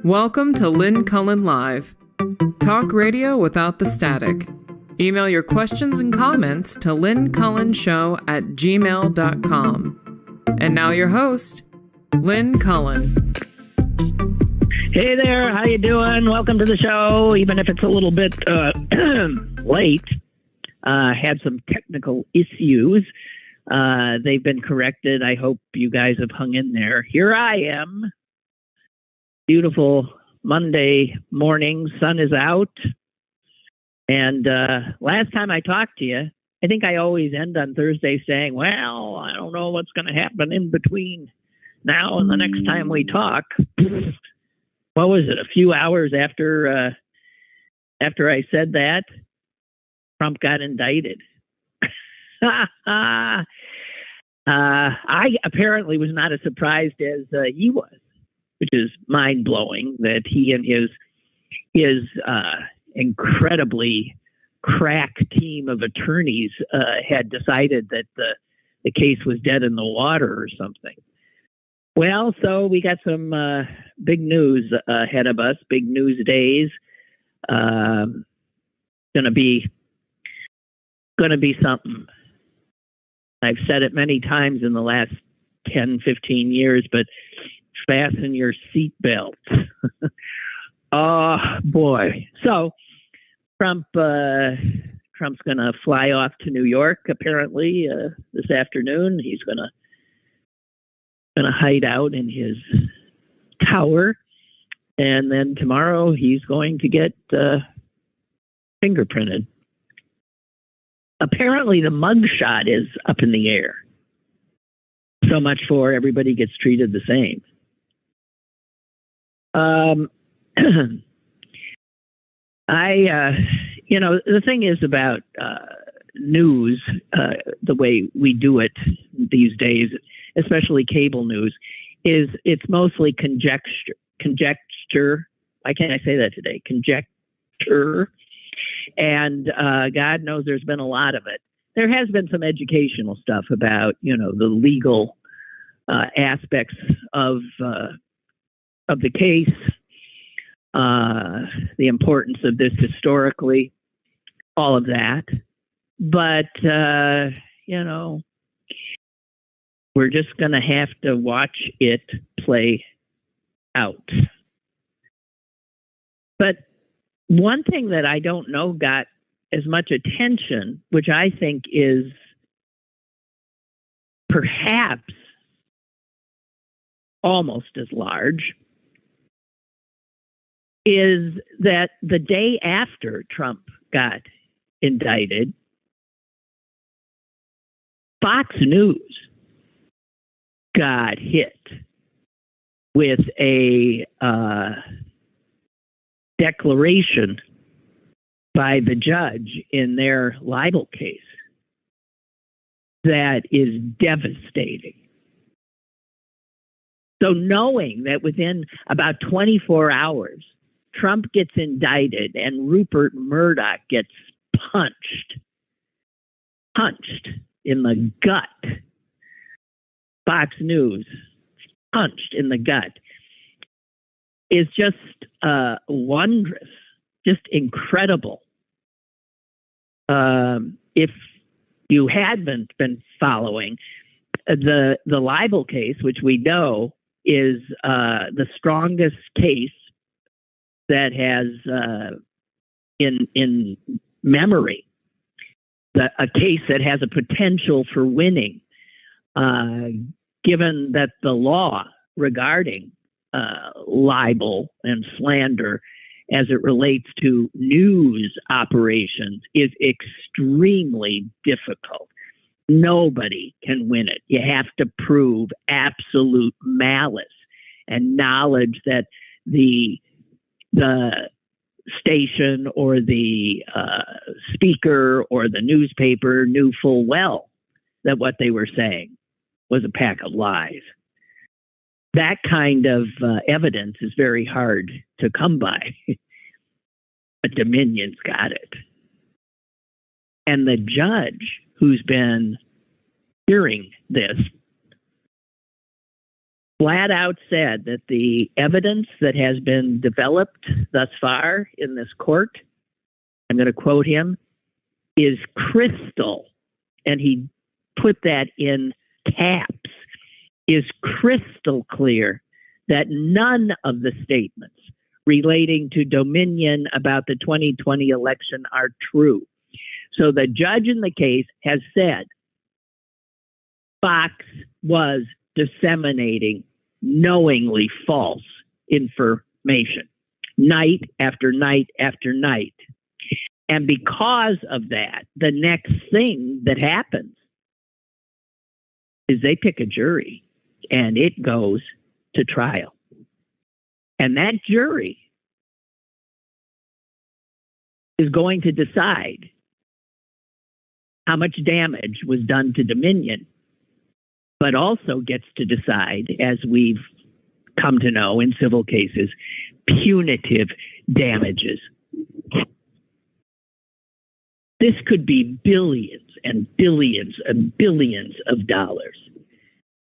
Welcome to Lynn Cullen Live. Talk radio without the static. Email your questions and comments to lynncullenshow@gmail.com. And now your host, Lynn Cullen. Hey there, how you doing? Welcome to the show, even if it's a little bit late. Had some technical issues. They've been corrected. I hope you guys have hung in there. Here I am. Beautiful Monday morning. Sun is out. And last time I talked to you, I think I always end on Thursday saying, well, I don't know what's going to happen in between now and the next time we talk. What was it? A few hours after I said that, Trump got indicted. I apparently was not as surprised as he was, which is mind blowing that he and his incredibly crack team of attorneys had decided that the case was dead in the water or something. Well, so we got some big news ahead of us, big news days. Going to be something. I've said it many times in the last 10, 15 years, but fasten your seatbelt. Oh, boy. So Trump's going to fly off to New York, apparently, this afternoon. He's going to hide out in his tower, and then tomorrow he's going to get fingerprinted. Apparently the mugshot is up in the air. So much for everybody gets treated the same. The thing is about news, the way we do it these days, especially cable news, is it's mostly conjecture. Why can't I say that today? Conjecture. And God knows there's been a lot of it. There has been some educational stuff about, the legal aspects of the case, the importance of this historically, all of that. But, we're just going to have to watch it play out. But one thing that I don't know got as much attention, which I think is perhaps almost as large, is that the day after Trump got indicted, Fox News got hit with a declaration by the judge in their libel case that is devastating. So knowing that within about 24 hours, Trump gets indicted and Rupert Murdoch gets punched in the gut. Fox News punched in the gut is just wondrous, just incredible. If you hadn't been following the libel case, which we know is the strongest case that has in memory, a case that has a potential for winning, given that the law regarding libel and slander as it relates to news operations is extremely difficult. Nobody can win it. You have to prove absolute malice and knowledge that the station or the speaker or the newspaper knew full well that what they were saying was a pack of lies. That kind of evidence is very hard to come by. But Dominion's got it. And the judge who's been hearing this flat out said that the evidence that has been developed thus far in this court, I'm going to quote him, is crystal, and he put that in caps, is crystal clear that none of the statements relating to Dominion about the 2020 election are true. So the judge in the case has said Fox was disseminating knowingly false information night after night after night. And because of that, the next thing that happens is they pick a jury and it goes to trial. And that jury is going to decide how much damage was done to Dominion, but also gets to decide, as we've come to know in civil cases, punitive damages. This could be billions and billions and billions of dollars.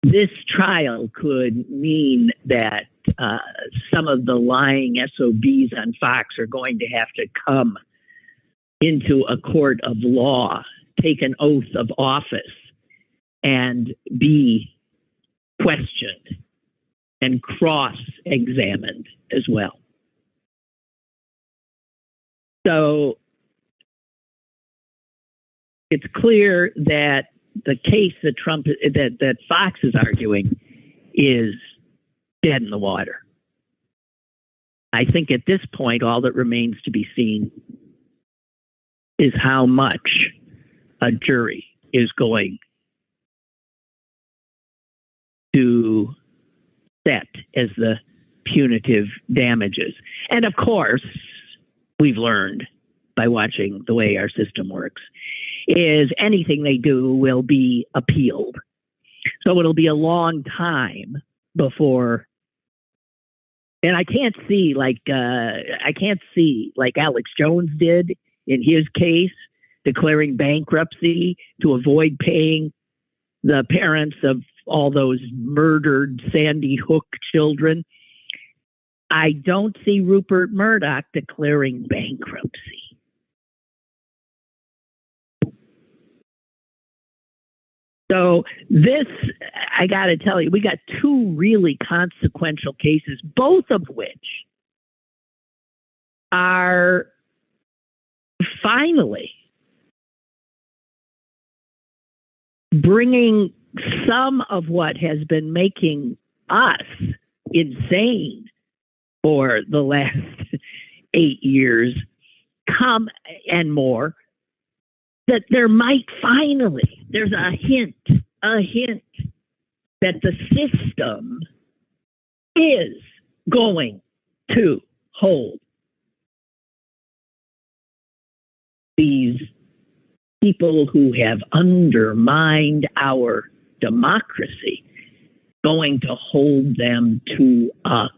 This trial could mean that some of the lying SOBs on Fox are going to have to come into a court of law, take an oath of office, and be questioned and cross-examined as well. So it's clear that the case that that Fox is arguing is dead in the water. I think at this point, all that remains to be seen is how much a jury is going to set as the punitive damages. And of course, we've learned by watching the way our system works, is anything they do will be appealed. So it'll be a long time before, and I can't see like Alex Jones did in his case, declaring bankruptcy to avoid paying the parents of all those murdered Sandy Hook children. I don't see Rupert Murdoch declaring bankruptcy. So this, I got to tell you, we got two really consequential cases, both of which are finally bringing some of what has been making us insane for the last 8 years come and more, that there might finally, there's a hint that the system is going to hold these people who have undermined our democracy, going to hold them to account.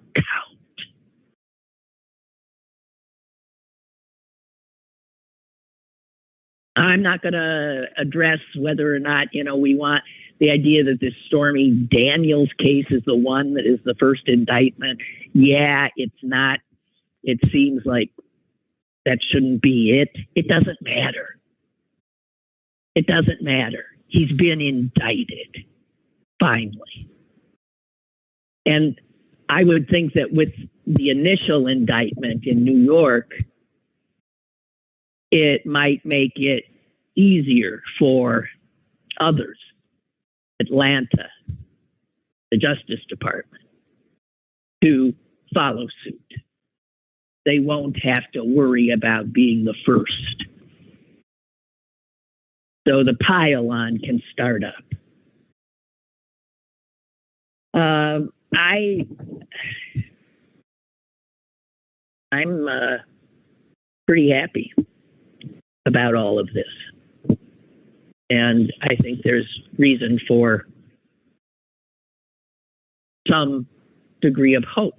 I'm not going to address whether or not, we want the idea that this Stormy Daniels case is the one that is the first indictment. Yeah, it's not. It seems like that shouldn't be it. It doesn't matter. It doesn't matter. He's been indicted, finally. And I would think that with the initial indictment in New York, it might make it easier for others, Atlanta, the Justice Department, to follow suit. They won't have to worry about being the first. So the pile-on can start up. I'm pretty happy about all of this. And I think there's reason for some degree of hope.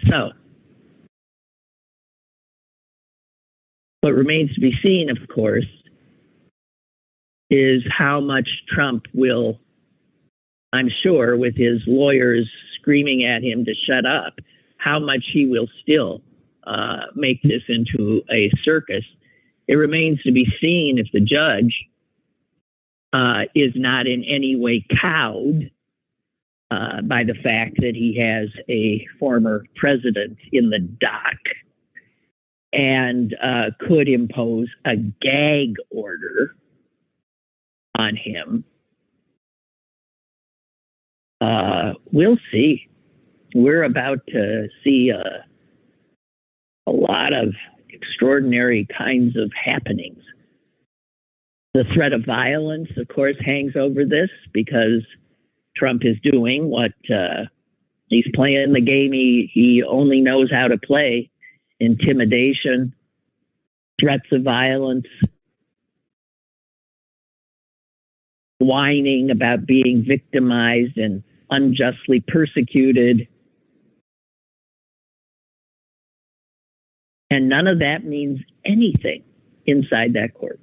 So, what remains to be seen, of course, is how much Trump will, I'm sure, with his lawyers screaming at him to shut up, how much he will still make this into a circus. It remains to be seen if the judge is not in any way cowed by the fact that he has a former president in the dock and could impose a gag order on him. We'll see. We're about to see a lot of extraordinary kinds of happenings. The threat of violence, of course, hangs over this because Trump is doing what he's playing the game he only knows how to play: intimidation, threats of violence, whining about being victimized and unjustly persecuted. And none of that means anything inside that court.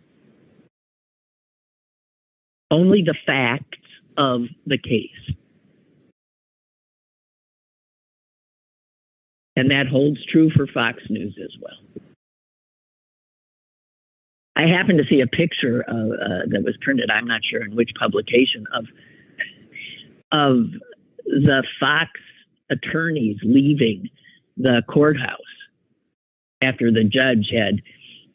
Only the facts of the case. And that holds true for Fox News as well. I happened to see a picture that was printed, I'm not sure in which publication, of the Fox attorneys leaving the courthouse after the judge had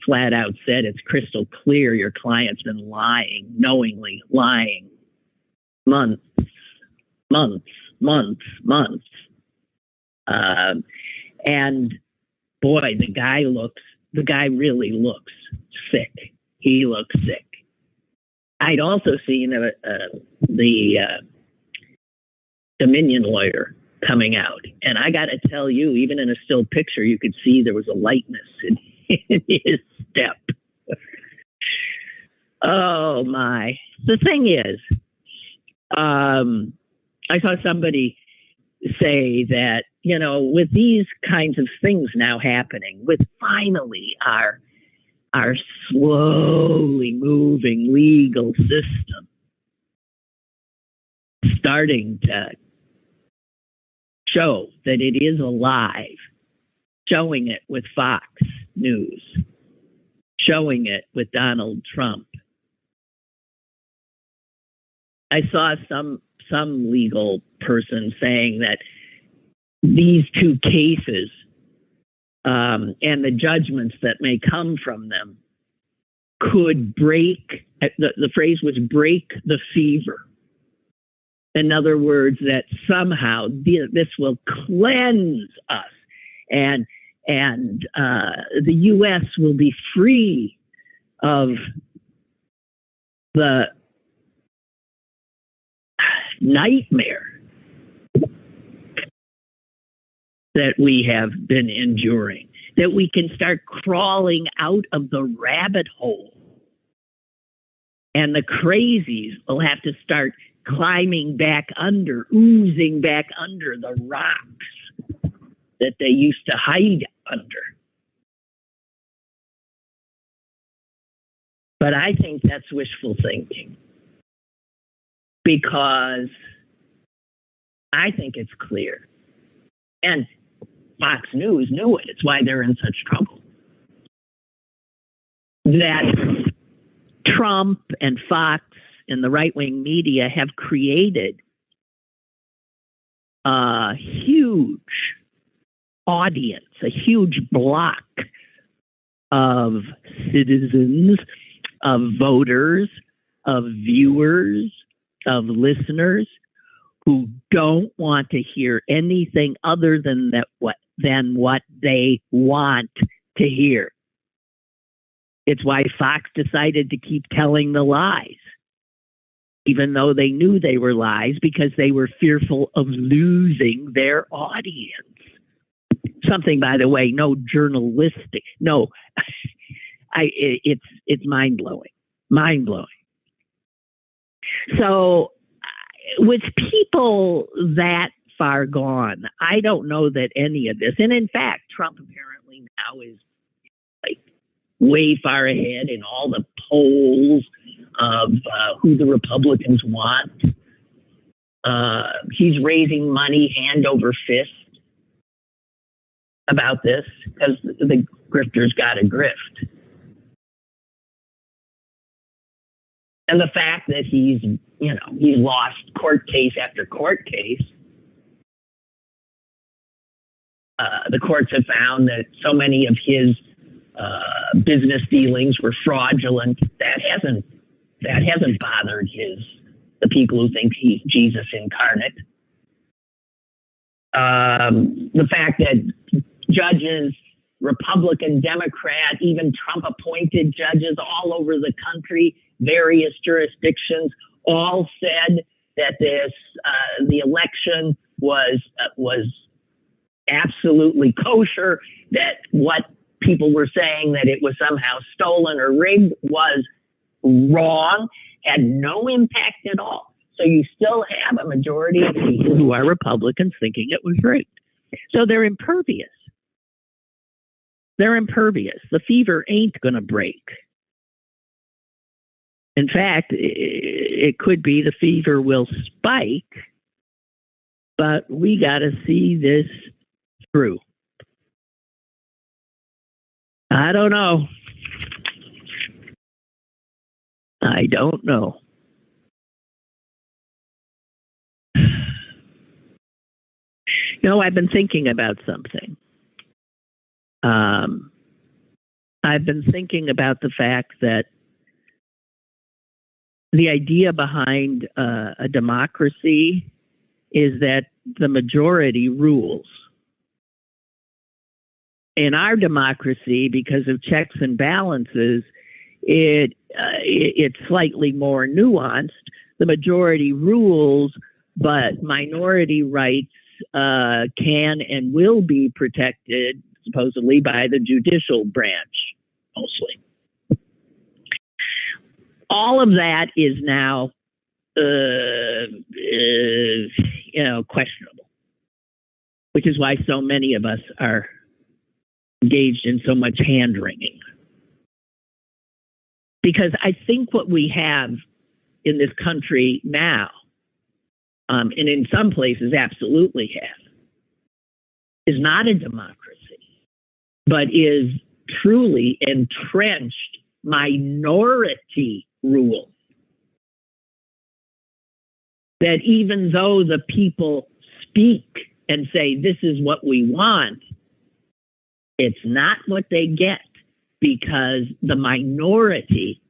flat out said it's crystal clear your client's been lying, knowingly lying, months. And boy, the guy really looks sick. He looks sick. I'd also seen the Dominion lawyer coming out, and I got to tell you, even in a still picture, you could see there was a lightness in his step. Oh my! The thing is, I saw somebody say that, you know, with these kinds of things now happening, with finally our slowly moving legal system starting to show that it is alive, showing it with Fox News, showing it with Donald Trump. I saw some legal person saying that these two cases and the judgments that may come from them could break, the phrase was break the fever. In other words, that somehow this will cleanse us and the U.S. will be free of the nightmare that we have been enduring, that we can start crawling out of the rabbit hole. And the crazies will have to start climbing back under, oozing back under the rocks that they used to hide under. But I think that's wishful thinking, because I think it's clear. And Fox News knew it. It's why they're in such trouble. That Trump and Fox and the right-wing media have created a huge audience, a huge block of citizens, of voters, of viewers, of listeners who don't want to hear anything other than what they want to hear. It's why Fox decided to keep telling the lies, even though they knew they were lies, because they were fearful of losing their audience. Something, by the way, it's mind-blowing. Mind-blowing. So with people that far gone, I don't know that any of this, and in fact, Trump apparently now is like way far ahead in all the polls of who the Republicans want. He's raising money hand over fist about this because the grifters got to grift. And the fact that he's lost court case after court case, the courts have found that so many of his business dealings were fraudulent. That hasn't bothered the people who think he's Jesus incarnate. The fact that judges, Republican, Democrat, even Trump-appointed judges all over the country, various jurisdictions, all said that the election was absolutely kosher, that what people were saying that it was somehow stolen or rigged was wrong, had no impact at all. So you still have a majority of people who are Republicans thinking it was rigged. So they're impervious. They're impervious. The fever ain't going to break. In fact, it could be the fever will spike, but we got to see this through. I don't know. I don't know. I've been thinking about something. I've been thinking about the fact that the idea behind a democracy is that the majority rules. In our democracy, because of checks and balances, it's slightly more nuanced. The majority rules, but minority rights can and will be protected, supposedly, by the judicial branch, mostly. All of that is now, questionable, which is why so many of us are engaged in so much hand-wringing. Because I think what we have in this country now, and in some places absolutely have, is not a democracy, but is truly entrenched minority rule. That even though the people speak and say, this is what we want, it's not what they get because the minority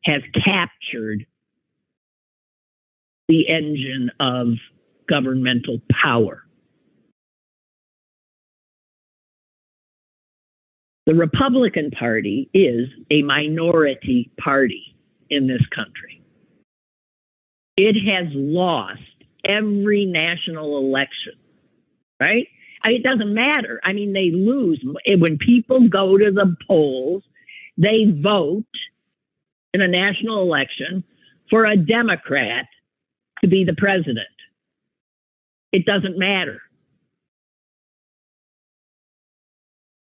has captured the engine of governmental power. The Republican Party is a minority party in this country. It has lost every national election, right? It doesn't matter. They lose. When people go to the polls, they vote in a national election for a Democrat to be the president. It doesn't matter.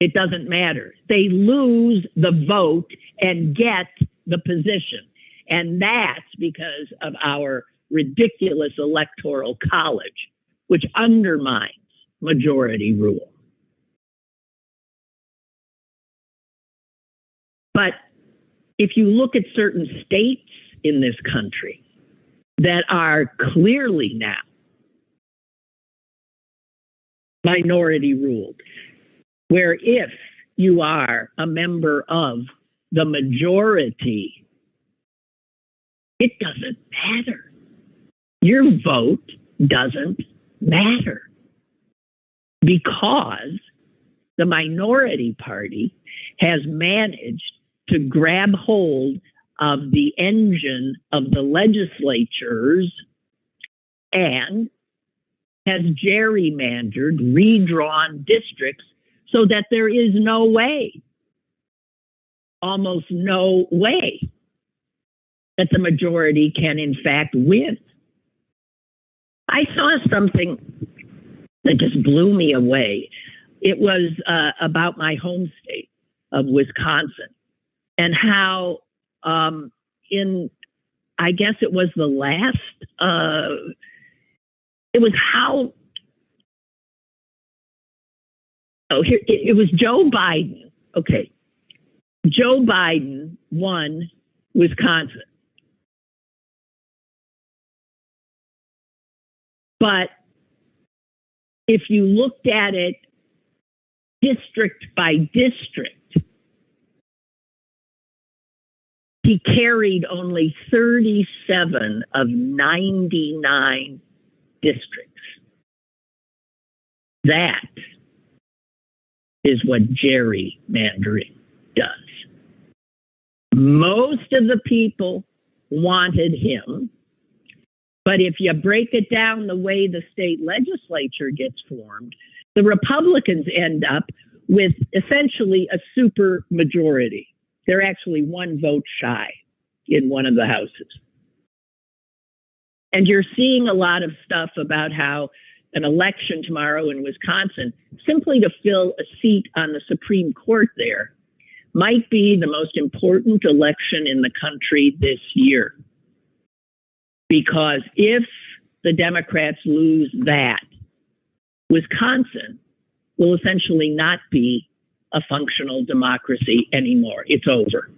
It doesn't matter. They lose the vote and get the position. And that's because of our ridiculous electoral college, which undermines majority rule. But if you look at certain states in this country that are clearly now minority ruled, where if you are a member of the majority, it doesn't matter. Your vote doesn't matter because the minority party has managed to grab hold of the engine of the legislatures and has gerrymandered, redrawn districts so that there is no way, almost no way, that the majority can in fact win. I saw something that just blew me away. It was about my home state of Wisconsin and how in I guess it was the last, it was how, here, it was Joe Biden. Okay. Joe Biden won Wisconsin. But if you looked at it district by district, he carried only 37 of 99 districts. That is what gerrymandering does. Most of the people wanted him, but if you break it down the way the state legislature gets formed, the Republicans end up with essentially a super majority. They're actually one vote shy in one of the houses. And you're seeing a lot of stuff about how an election tomorrow in Wisconsin, simply to fill a seat on the Supreme Court there, might be the most important election in the country this year. Because if the Democrats lose that, Wisconsin will essentially not be a functional democracy anymore. It's over.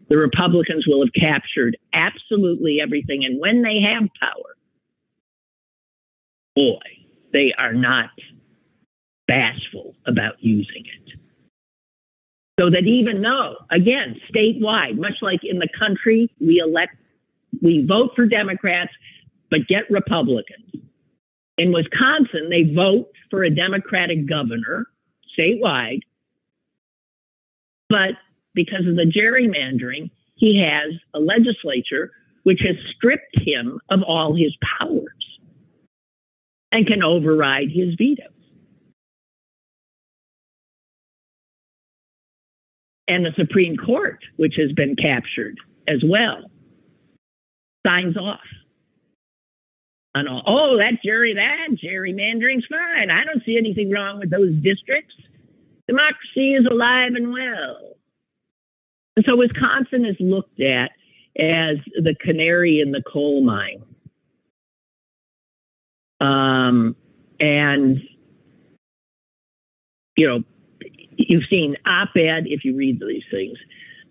The Republicans will have captured absolutely everything. And when they have power, boy, they are not bashful about using it. So that even though, again, statewide, much like in the country, we vote for Democrats, but get Republicans. In Wisconsin, they vote for a Democratic governor statewide, but because of the gerrymandering, he has a legislature which has stripped him of all his powers and can override his vetoes. And the Supreme Court, which has been captured as well, signs off on all. Oh, that gerrymandering's fine. I don't see anything wrong with those districts. Democracy is alive and well. And so Wisconsin is looked at as the canary in the coal mine. And, you know, you've seen op-ed, if you read these things,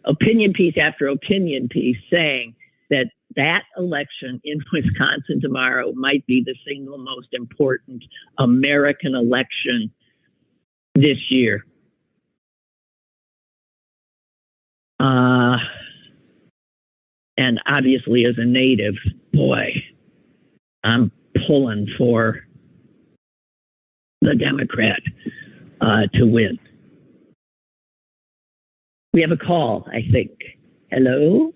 opinion piece after opinion piece saying that election in Wisconsin tomorrow might be the single most important American election this year. And obviously as a native, boy, I'm pulling for the Democrat to win. We have a call, I think. Hello?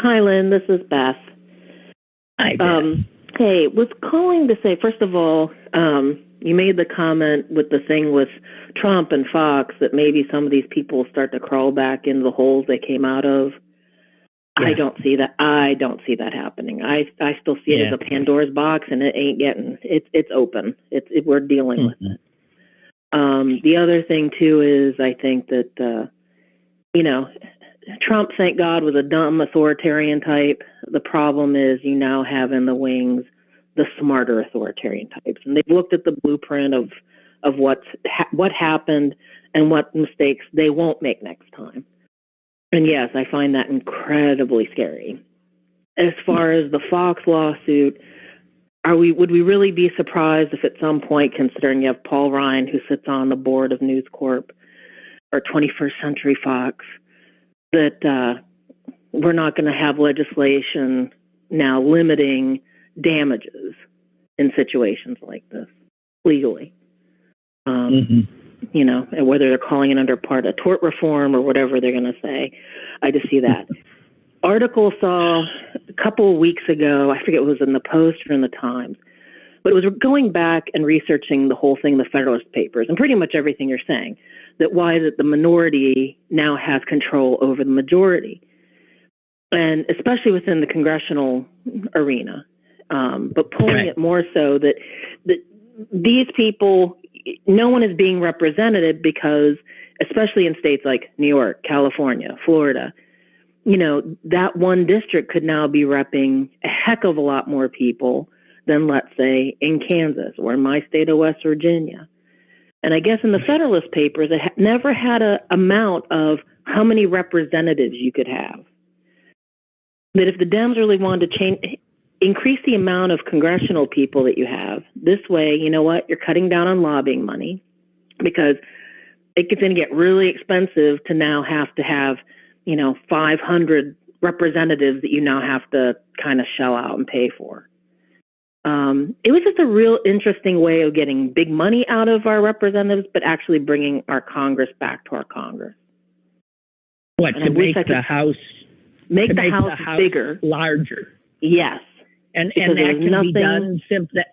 Hi, Lynn. This is Beth. Hi, Beth. Hey, was calling to say, first of all, you made the comment with the thing with Trump and Fox that maybe some of these people start to crawl back into the holes they came out of. Yeah. I don't see that happening. I still see it as a Pandora's box, and it ain't getting. It's open. We're dealing with it. The other thing too is I think that Trump, thank God, was a dumb authoritarian type. The problem is you now have in the wings the smarter authoritarian types, and they've looked at the blueprint of what happened and what mistakes they won't make next time. And yes, I find that incredibly scary. As far as the Fox lawsuit, would we really be surprised if at some point, considering you have Paul Ryan, who sits on the board of News Corp or 21st Century Fox, that we're not going to have legislation now limiting damages in situations like this legally? You know, and whether they're calling it under part of tort reform or whatever they're going to say. I just see that. Article saw a couple of weeks ago, I forget it was in the Post or in the Times, but it was going back and researching the whole thing in the Federalist Papers and pretty much everything you're saying, that the minority now has control over the majority, and especially within the congressional arena, but pulling it more so that these people, no one is being represented because, especially in states like New York, California, Florida, that one district could now be repping a heck of a lot more people than, let's say, in Kansas or in my state of West Virginia. And I guess in the Federalist Papers, it never had an amount of how many representatives you could have. That if the Dems really wanted to increase the amount of congressional people that you have, this way, you know what, you're cutting down on lobbying money, because it's going to get really expensive to now have 500 representatives that you now have to kind of shell out and pay for. It was just a real interesting way of getting big money out of our representatives, but actually bringing our Congress back to our Congress. What, to make the House... Make the House bigger. Larger. Yes. And that can be done,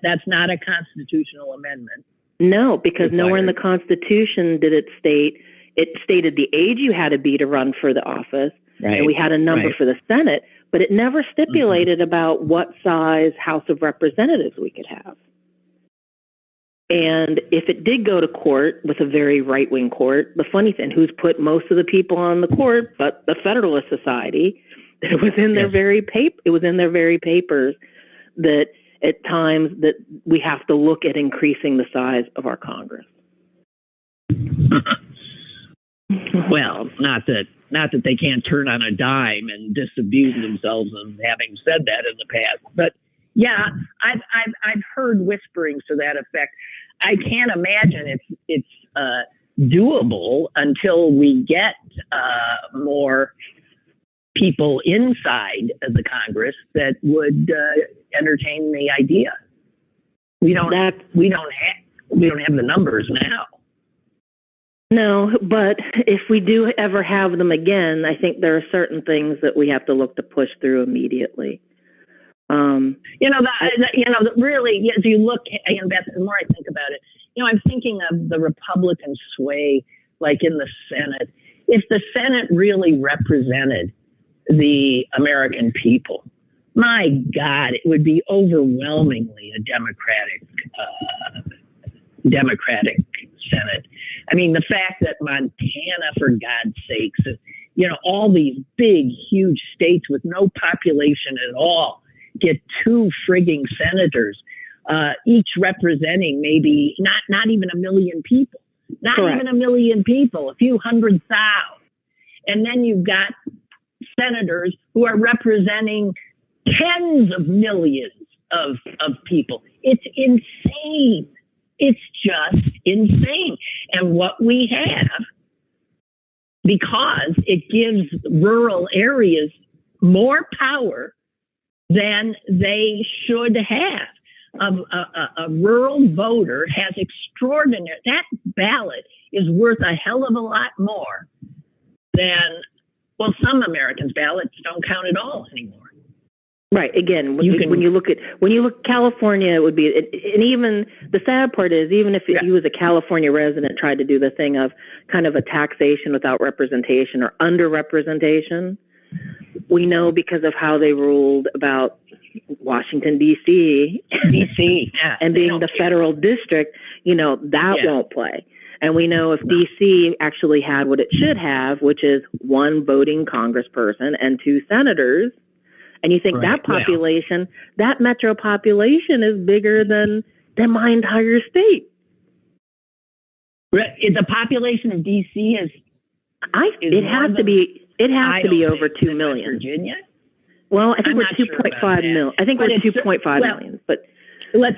that's not a constitutional amendment. No, because nowhere in the Constitution did it stated the age you had to be to run for the office, right, and we had a number for the Senate, but it never stipulated about what size House of Representatives we could have. And if it did go to court with a very right-wing court, the funny thing, who's put most of the people on the court but the Federalist Society, it was in their very papers that at times that we have to look at increasing the size of our Congress. Well, not that they can't turn on a dime and disabuse themselves of having said that in the past, but yeah, I've heard whisperings to that effect. I can't imagine it's doable until we get more people inside of the Congress that would entertain the idea. We don't have the numbers now. No, but if we do ever have them again, I think there are certain things that we have to look to push through immediately. Really, as you look, and Beth, the more I think about it, I'm thinking of the Republican sway, like in the Senate. If the Senate really represented the American people, my God, it would be overwhelmingly a Democratic Senate. I mean, the fact that Montana, for God's sakes, all these big, huge states with no population at all get 2 frigging senators, each representing maybe not even 1 million people, even 1 million people, a few 100,000. And then you've got senators who are representing tens of millions of people. It's insane. It's just insane. And what we have, because it gives rural areas more power than they should have. A rural voter has extraordinary, that ballot is worth a hell of a lot more than, some Americans' ballots don't count at all anymore. Right. Again, when you look at California, it would be, and even the sad part is, even if you as a California resident tried to do the thing of kind of a taxation without representation or underrepresentation, we know because of how they ruled about Washington, D.C. and being the federal district, that won't play. And we know if D.C. actually had what it should have, which is 1 voting congressperson and 2 senators, and you think that population, that metro population is bigger than my entire state. The population of D.C. it has to be over 2 million. Virginia? Well, I think we're 2.5 million. I think we're 2.5 million. But let's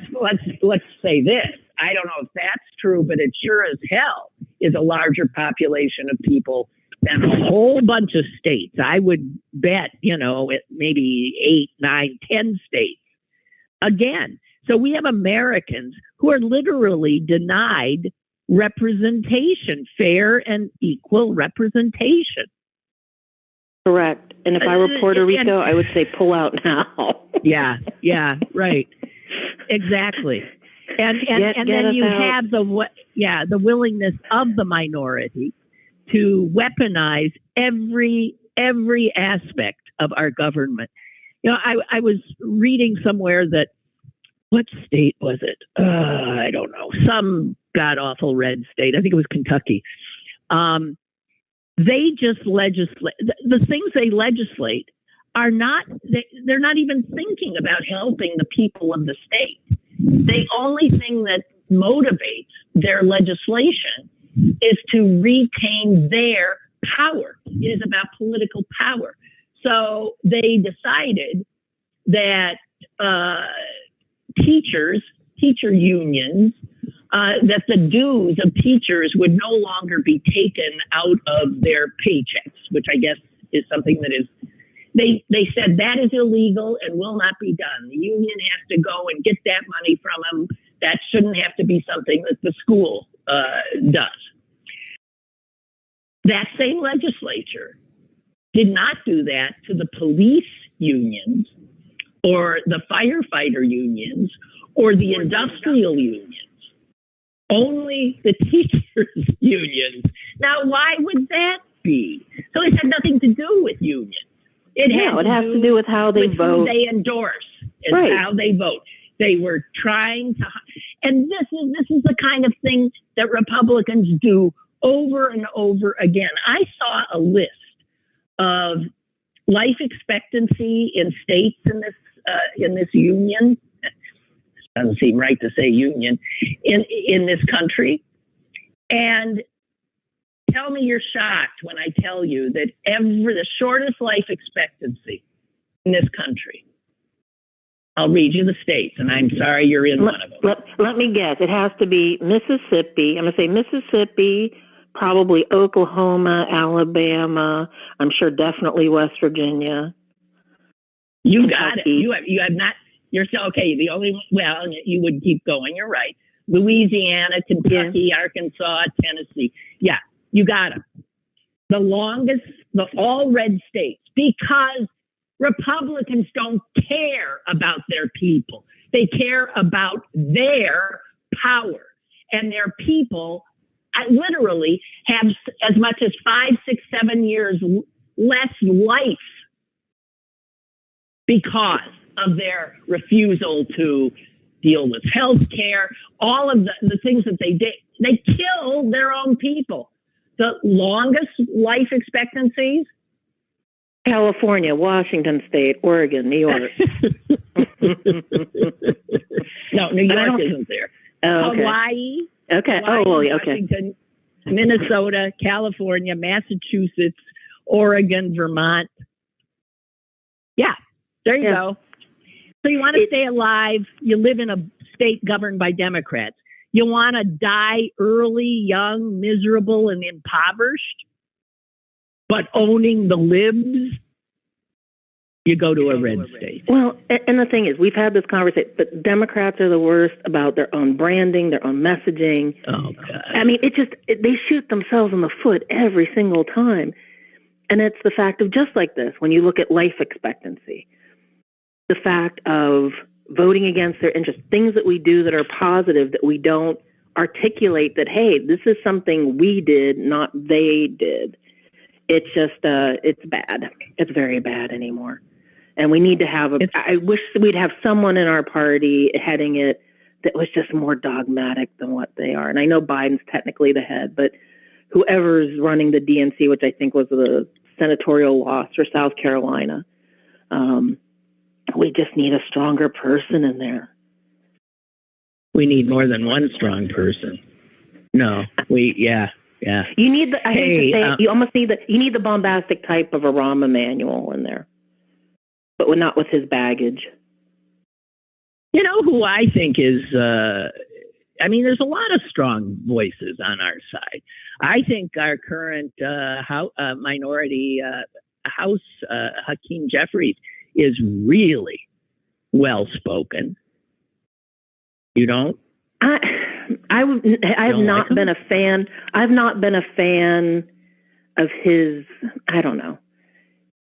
say this. I don't know if that's true, but it sure as hell is a larger population of people than a whole bunch of states. I would bet, maybe 8, 9, 10 states. Again, so we have Americans who are literally denied representation, fair and equal representation. Correct. And if I were Puerto Rico, I would say pull out now. Yeah, right. Exactly. And then you have the willingness of the minority to weaponize every aspect of our government. I was reading somewhere that, what state was it? I don't know. Some god awful red state. I think it was Kentucky. they just legislate. The things they legislate are not, they're not even thinking about helping the people of the state. The only thing that motivates their legislation is to retain their power. It is about political power. So they decided that teacher unions, that the dues of teachers would no longer be taken out of their paychecks, which I guess is something that is, they said that is illegal and will not be done. The union has to go and get that money from them. That shouldn't have to be something that the school does. That same legislature did not do that to the police unions or the firefighter unions or the industrial unions. Only the teachers' unions. Now, why would that be? So it had nothing to do with unions. It has to do with how they vote. Who they endorse and how they vote. They were trying to, and this is the kind of thing that Republicans do over and over again. I saw a list of life expectancy in states in this union. Doesn't seem right to say union in this country. And tell me you're shocked when I tell you that the shortest life expectancy in this country. I'll read you the states, and I'm sorry you're in one of them. Let me guess. It has to be Mississippi. I'm going to say Mississippi, probably Oklahoma, Alabama. I'm sure definitely West Virginia. You Kentucky. got it. You have not. You're still okay. The only you would keep going. You're right. Louisiana, Kentucky, Arkansas, Tennessee. Yeah, you got them. The longest, all red states, because Republicans don't care about their people. They care about their power, and their people literally have as much as 5, 6, 7 years less life because of their refusal to deal with health care, all of the things that they did. They kill their own people. The longest life expectancies? California, Washington State, Oregon, New York. No, New York isn't there. Oh, okay. Hawaii. Okay. Hawaii, Washington, Minnesota, California, Massachusetts, Oregon, Vermont. Yeah, there you go. So you want to stay alive. You live in a state governed by Democrats. You want to die early, young, miserable, and impoverished, but owning the libs, you go to a red state. Well, and the thing is, we've had this conversation, but Democrats are the worst about their own branding, their own messaging. Oh, God. I mean, they shoot themselves in the foot every single time. And it's the fact of just like this, when you look at life expectancy, the fact of voting against their interests, things that we do that are positive that we don't articulate that, hey, this is something we did, not they did. It's just, it's bad. It's very bad anymore. And we need to have I wish we'd have someone in our party heading it that was just more dogmatic than what they are. And I know Biden's technically the head, but whoever's running the DNC, which I think was the senatorial loss for South Carolina, we just need a stronger person in there. We need more than one strong person. No, yeah. You need you almost need you need the bombastic type of a Rahm Emanuel in there, but not with his baggage. You know who I think is, there's a lot of strong voices on our side. I think our current minority House, Hakeem Jeffries, is really well-spoken. You don't? I've not been a fan. I've not been a fan of his. I don't know.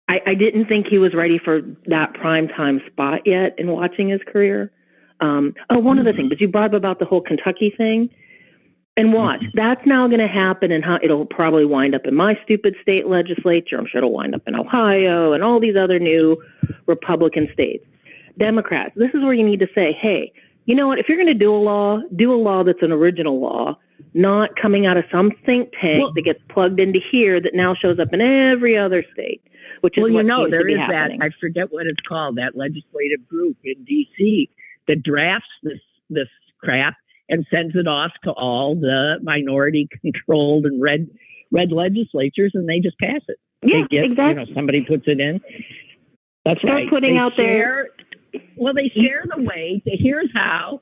I didn't think he was ready for that primetime spot yet in watching his career. One other thing, but you brought up about the whole Kentucky thing. And watch, that's now going to happen, and how it'll probably wind up in my stupid state legislature. I'm sure it'll wind up in Ohio and all these other new Republican states. Democrats, this is where you need to say, hey, you know what? If you're going to do a law that's an original law, not coming out of some think tank that gets plugged into here that now shows up in every other state, which is what seems to be happening. I forget what it's called, that legislative group in D.C. that drafts this crap and sends it off to all the minority-controlled and red legislatures, and they just pass it. Yeah, exactly. Somebody puts it in. That's Start right. putting out there. Well, they share the way. Here's how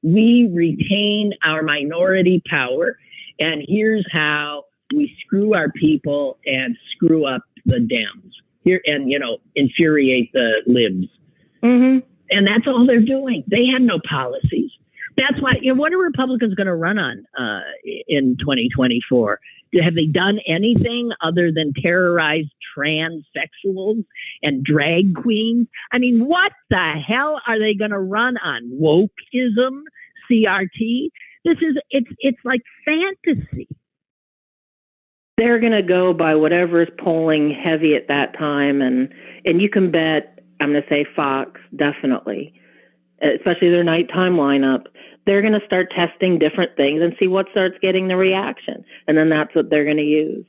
we retain our minority power, and here's how we screw our people and screw up the Dems here, and infuriate the libs. Mm-hmm. And that's all they're doing. They have no policies. That's why. What are Republicans going to run on in 2024? Have they done anything other than terrorize transsexuals and drag queens? I mean, what the hell are they going to run on? Wokeism, CRT? It's like fantasy. They're going to go by whatever is polling heavy at that time, and you can bet, I'm going to say Fox, definitely, especially their nighttime lineup. They're going to start testing different things and see what starts getting the reaction. And then that's what they're going to use.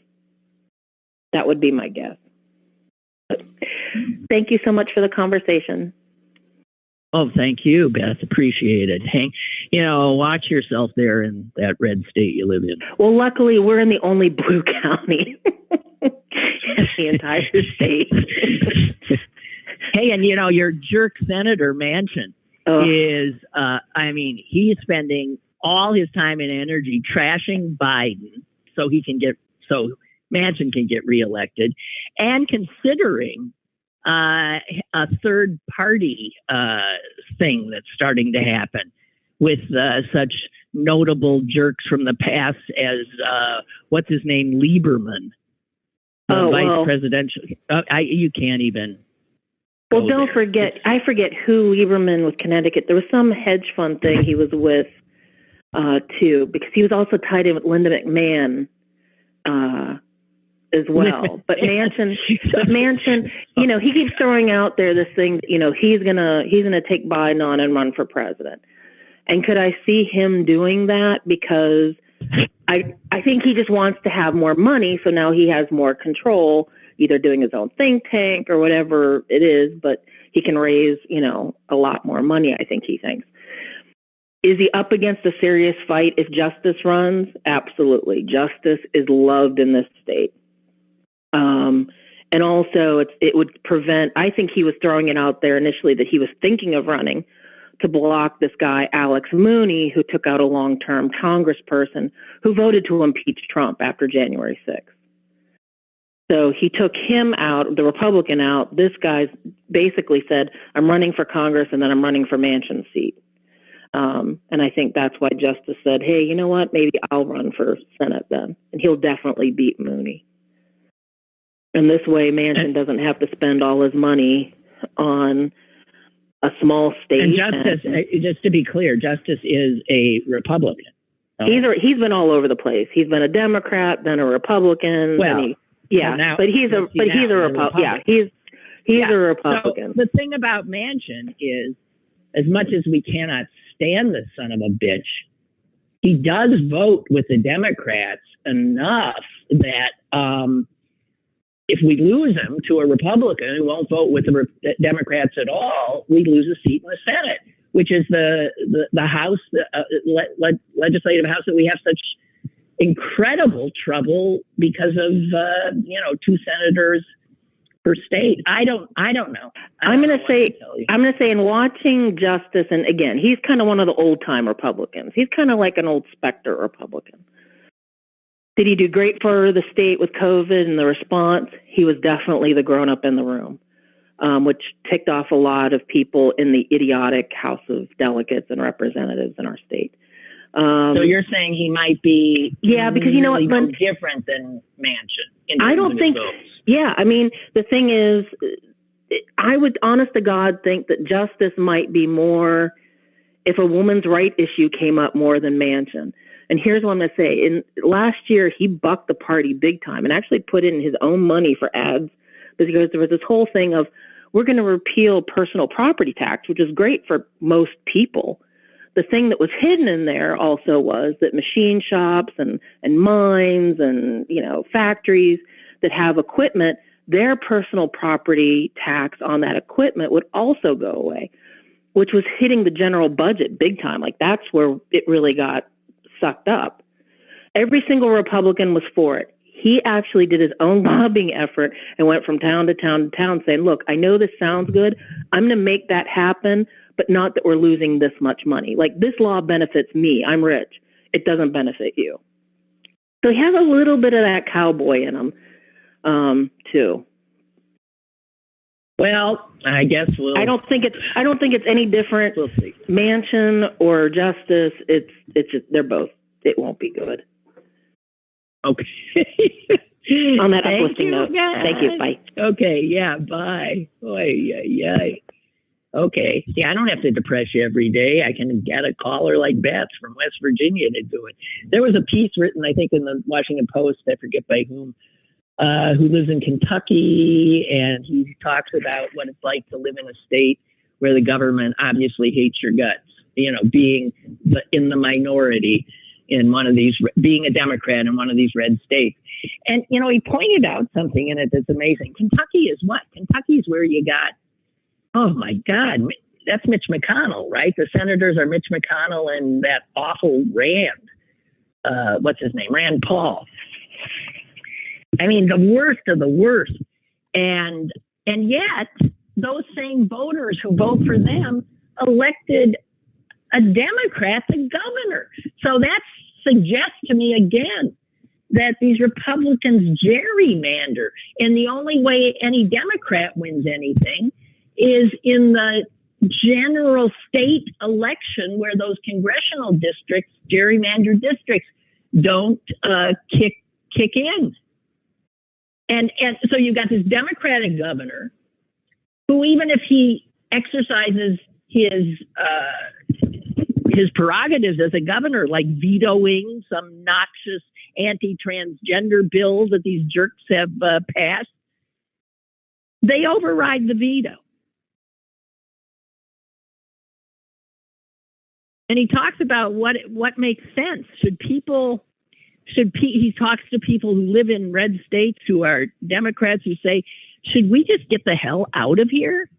That would be my guess. But thank you so much for the conversation. Oh, thank you, Beth. Appreciate it. Hank, watch yourself there in that red state you live in. Well, luckily, we're in the only blue county in the entire state. Hey, and your jerk Senator Manchin is, he's spending all his time and energy trashing Biden so Manchin can get reelected, and considering a third party thing that's starting to happen with such notable jerks from the past as what's his name, Lieberman, vice presidential. You can't even. Well, don't forget, I forget who Lieberman with Connecticut. There was some hedge fund thing he was with, too, because he was also tied in with Linda McMahon, as well. But Manchin, he keeps throwing out there this thing, he's gonna take Biden on and run for president. And could I see him doing that? Because I think he just wants to have more money, so now he has more control, either doing his own think tank or whatever it is, but he can raise, a lot more money, I think he thinks. Is he up against a serious fight if Justice runs? Absolutely. Justice is loved in this state. And also it would prevent, I think he was throwing it out there initially that he was thinking of running to block this guy, Alex Mooney, who took out a long-term congressperson who voted to impeach Trump after January 6th. So he took him out, the Republican out. This guy basically said, I'm running for Congress and then I'm running for Manchin's seat. And I think that's why Justice said, hey, you know what? Maybe I'll run for Senate then. And he'll definitely beat Mooney. And this way, Manchin doesn't have to spend all his money on a small state. And Justice, just to be clear, Justice is a Republican. He's been all over the place. He's been a Democrat, then a Republican. Well, but he's a Republican. Yeah, he's a Republican. So the thing about Manchin is, as much as we cannot stand the son of a bitch, he does vote with the Democrats enough that if we lose him to a Republican who won't vote with the Democrats at all, we lose a seat in the Senate, which is the House, legislative House that we have such incredible trouble because of two senators per state. I don't know. I'm going to say in watching Justice, and again, he's kind of one of the old time Republicans. He's kind of like an old Spectre Republican. Did he do great for the state with COVID and the response? He was definitely the grown up in the room, which ticked off a lot of people in the idiotic House of Delegates and Representatives in our state. So you're saying he might be because you know what, Lynn, different than Manchin. I don't think. Yeah, I mean, the thing is, I would, honest to God, think that Justice might be more if a woman's right issue came up more than Manchin. And here's what I'm going to say. In last year, he bucked the party big time and actually put in his own money for ads because there was this whole thing of we're going to repeal personal property tax, which is great for most people. the thing that was hidden in there also was that machine shops and mines and, factories that have equipment, their personal property tax on that equipment would also go away, which was hitting the general budget big time. Like, that's where it really got sucked up. Every single Republican was for it. He actually did his own lobbying effort and went from town to town to town saying, look, I know this sounds good. I'm going to make that happen, but not that we're losing this much money. Like, this law benefits me. I'm rich. It doesn't benefit you. So he has a little bit of that cowboy in him, too. Well, I guess I don't think it's any different. We'll see. Manchin or Justice, they're both. It won't be good. Okay. On that uplifting note. Thank you. Bye. Okay. Yeah. Bye. Oy, oy, oy. Okay. See, I don't have to depress you every day. I can get a caller like Beth from West Virginia to do it. There was a piece written, I think, in the Washington Post, I forget by whom, who lives in Kentucky, and he talks about what it's like to live in a state where the government obviously hates your guts, being in the minority in one of these, being a Democrat in one of these red states. And, he pointed out something in it that's amazing. Kentucky is what? Kentucky is where you got, oh my God, that's Mitch McConnell, right? The senators are Mitch McConnell and that awful Rand, what's his name? Rand Paul. I mean, the worst of the worst. And yet, those same voters who vote for them elected a Democrat the governor. So that suggests to me again that these Republicans gerrymander. And the only way any Democrat wins anything is in the general state election where those congressional districts, gerrymandered districts, don't kick in. And so you've got this Democratic governor who, even if he exercises his prerogatives as a governor, like vetoing some noxious anti-transgender bills that these jerks have passed, they override the veto. And he talks about what makes sense. He talks to people who live in red states who are Democrats who say, should we just get the hell out of here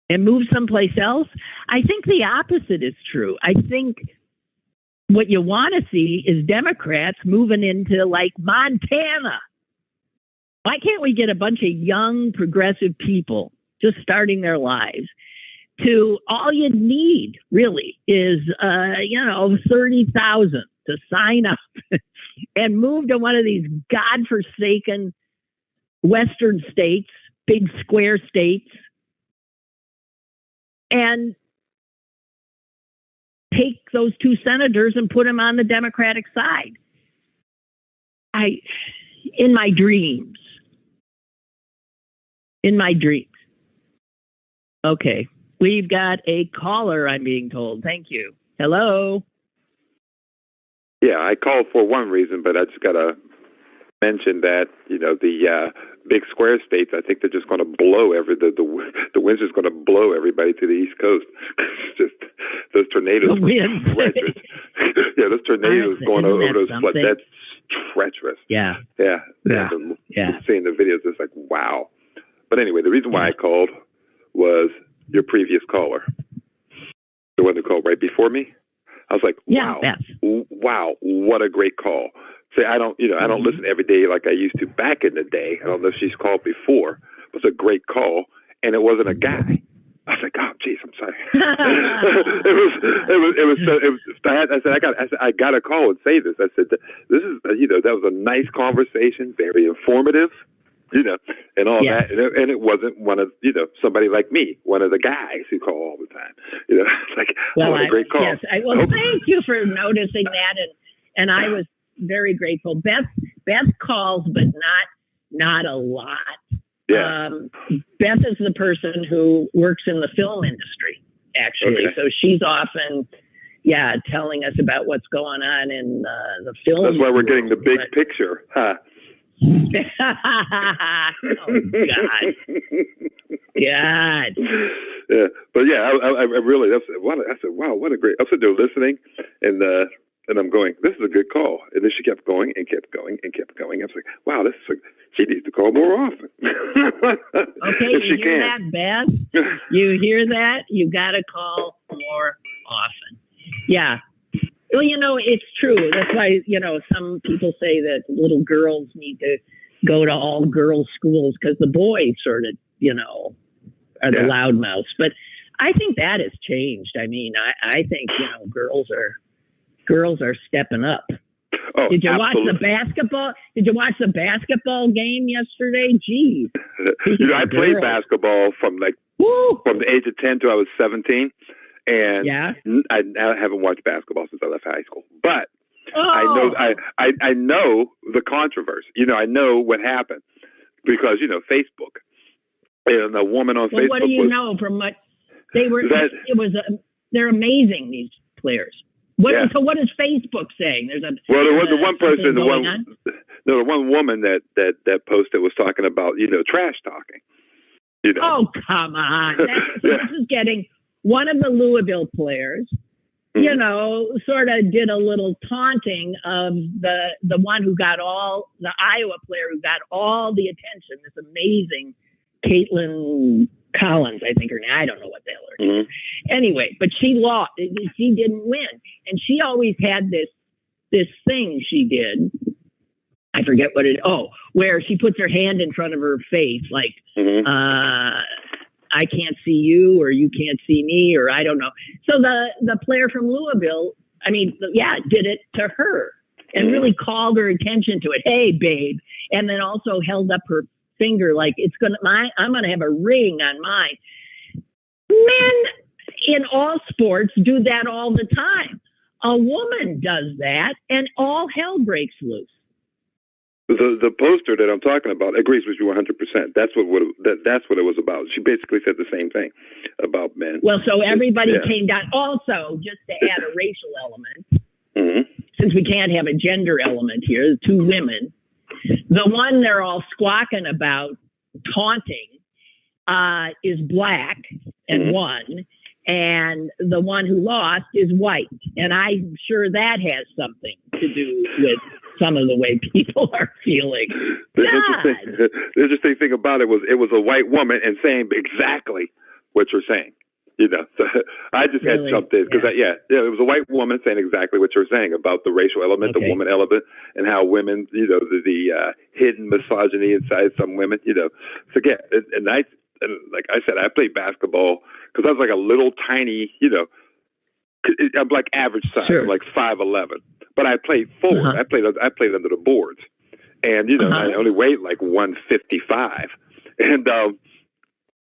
and move someplace else? I think the opposite is true. I think what you want to see is Democrats moving into like Montana. Why can't we get a bunch of young progressive people just starting their lives to, all you need really is, 30,000 to sign up and move to one of these godforsaken Western states, big square states, and take those two senators and put them on the Democratic side. In my dreams. Okay. We've got a caller, I'm being told. Thank you. Hello. Yeah, I called for one reason, but I just got to mention that, the big square states, I think they're just going to blow the wind's just going to blow everybody to the East Coast. Just those tornadoes. The wind. Yeah, those tornadoes going over those floods. That's treacherous. Yeah. Seeing the videos, it's like, wow. But anyway, the reason why I called was your previous caller, the one that called right before me. I was like, wow, what a great call. Say, I don't listen every day like I used to back in the day. I don't know if she's called before. It was a great call, and it wasn't a guy. I was like, oh, geez, I'm sorry. I got to call and say this. I said, this is, that was a nice conversation, very informative. And all that. And it wasn't one of, somebody like me, one of the guys who call all the time. It's like, what a great call. Yes, thank you for noticing that. And I was very grateful. Beth calls, but not a lot. Yeah. Beth is the person who works in the film industry, actually. Okay. So she's often, telling us about what's going on in the film. That's why we're getting the big picture, huh? Oh, God. God. Yeah, but yeah, I really, I said, wow, what a great. I was sitting there listening, and I'm going, this is a good call. And then she kept going and kept going and kept going. I was like, wow, she needs to call more often. Okay, if you she hear can. that, Beth? You hear that? You got to call more often. Yeah. Well, it's true. That's why, some people say that little girls need to go to all girls schools because the boys sort of, are the loudmouths. But I think that has changed. I mean, I think, girls are stepping up. Oh, Did you absolutely. watch the basketball? Did you watch the basketball game yesterday? Geez. I played basketball from from the age of 10 to I was 17. And I haven't watched basketball since I left high school, but I know the controversy. I know what happened because Facebook and a woman on Facebook. What do you know from what they were? They're amazing, these players. So what is Facebook saying? There was the one person, the one woman that posted was talking about trash talking. Oh, come on! This is getting. One of the Louisville players, sort of did a little taunting of the one who got the Iowa player who got all the attention, this amazing Lynn Cullen, I think her name. I don't know what the hell her name is. Anyway, but she lost. She didn't win. And she always had this thing she did. I forget what where she puts her hand in front of her face, like, I can't see you or you can't see me or I don't know. So the player from Louisville, did it to her and really called her attention to it. Hey, babe. And then also held up her finger like I'm going to have a ring on mine. Men in all sports do that all the time. A woman does that and all hell breaks loose. The poster that I'm talking about agrees with you 100%. That's what it was about. She basically said the same thing about men. Well, so everybody came down. Also, just to add a racial element, since we can't have a gender element here, two women. The one they're all squawking about, taunting, is black and won, and the one who lost is white. And I'm sure that has something to do with some of the way people are feeling. The interesting thing about it was a white woman and saying exactly what you're saying. So I just had jumped in because it was a white woman saying exactly what you're saying about the racial element, the woman element, and how women, the hidden misogyny inside some women, So and like I said, I played basketball because I was like a little tiny, I'm like average size, I'm like 5'11". But I played forward. I played under the boards, and I only weighed like 155, and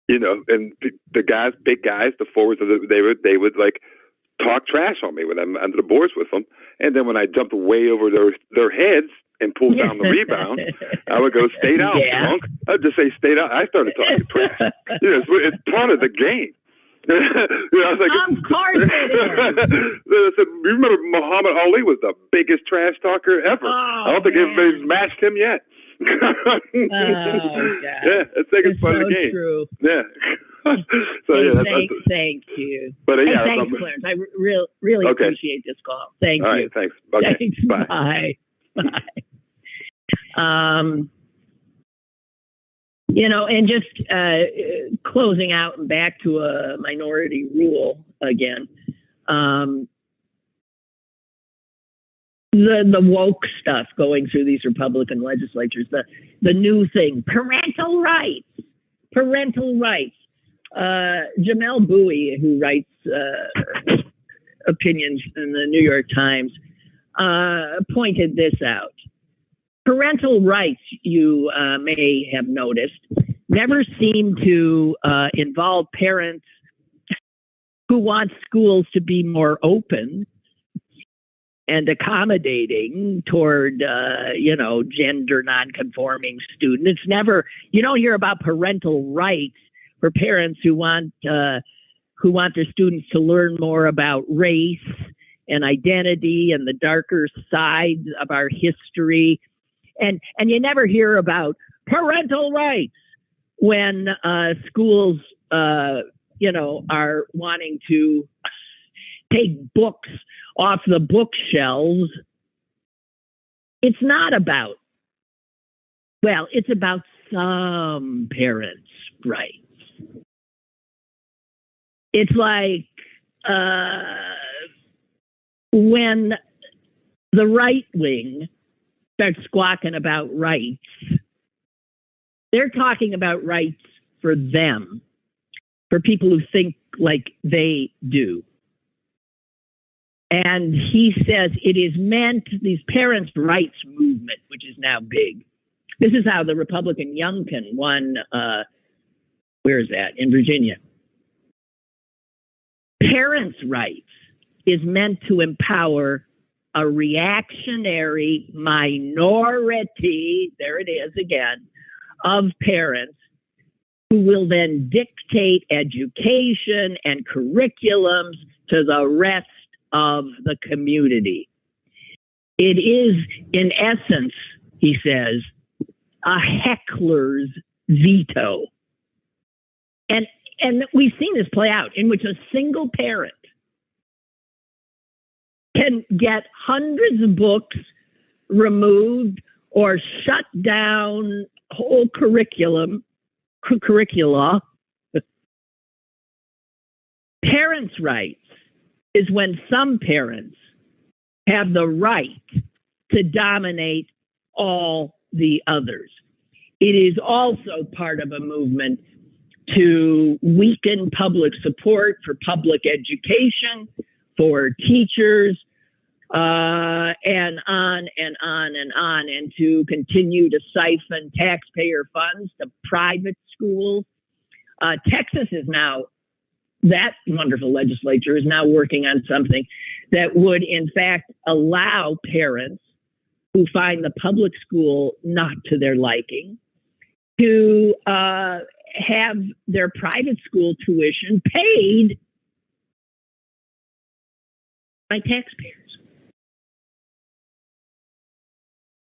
and the guys, big guys, the forwards, they would like talk trash on me when I'm under the boards with them, and then when I jumped way over their heads and pulled down the rebound, I would go, "Stay down, punk." I'd just say, "Stay down." I started talking trash. It's part of the game. I was like, of course it is. I said, you remember Muhammad Ali was the biggest trash talker ever. I don't think anybody's matched him yet. God. Yeah, I think it's part of the game. True. Yeah. Thank you. But thanks, Clarence. I really appreciate this call. Thank you. All right, thanks. Okay. Thanks. Bye. And just closing out and back to a minority rule again. The woke stuff going through these Republican legislatures, the new thing, parental rights. Jamel Bowie, who writes opinions in the New York Times, pointed this out. Parental rights, you may have noticed, never seem to involve parents who want schools to be more open and accommodating toward, gender nonconforming students. It's never, you don't hear about parental rights for parents who want their students to learn more about race and identity and the darker sides of our history And you never hear about parental rights when schools, are wanting to take books off the bookshelves. It's not about, it's about some parents' rights. It's like when the right wing starts squawking about rights, they're talking about rights for them, for people who think like they do. And he says it is meant, these parents' rights movement, which is now big. This is how the Republican Youngkin won, where is that? In Virginia. Parents' rights is meant to empower a reactionary minority, there it is again, of parents who will then dictate education and curriculums to the rest of the community. It is, in essence, he says, a heckler's veto. And we've seen this play out, in which a single parent can get hundreds of books removed or shut down whole curricula. Parents' rights is when some parents have the right to dominate all the others. It is also part of a movement to weaken public support for public education, for teachers, and on and on and on, and to continue to siphon taxpayer funds to private schools. Texas is now, that wonderful legislature is now working on something that would, in fact, allow parents who find the public school not to their liking to have their private school tuition paid by taxpayers.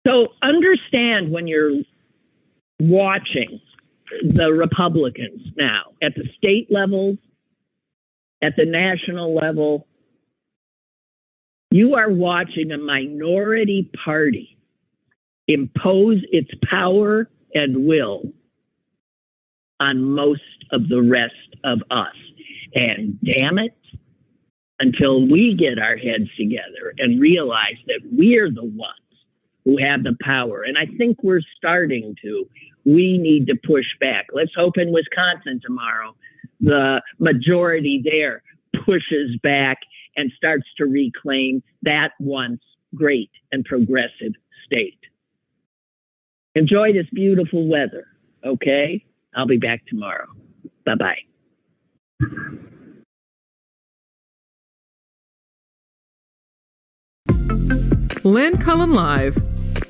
So understand, when you're watching the Republicans now at the state level, at the national level, you are watching a minority party impose its power and will on most of the rest of us. And damn it, until we get our heads together and realize that we're the ones who have the power, and I think we're starting to, we need to push back. Let's hope in Wisconsin tomorrow, the majority there pushes back and starts to reclaim that once great and progressive state. Enjoy this beautiful weather, okay? I'll be back tomorrow. Bye-bye. Lynn Cullen Live,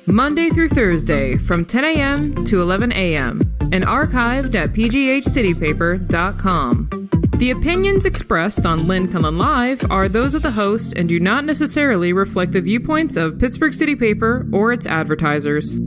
Monday through Thursday from 10 a.m. to 11 a.m. and archived at pghcitypaper.com. The opinions expressed on Lynn Cullen Live are those of the host and do not necessarily reflect the viewpoints of Pittsburgh City Paper or its advertisers.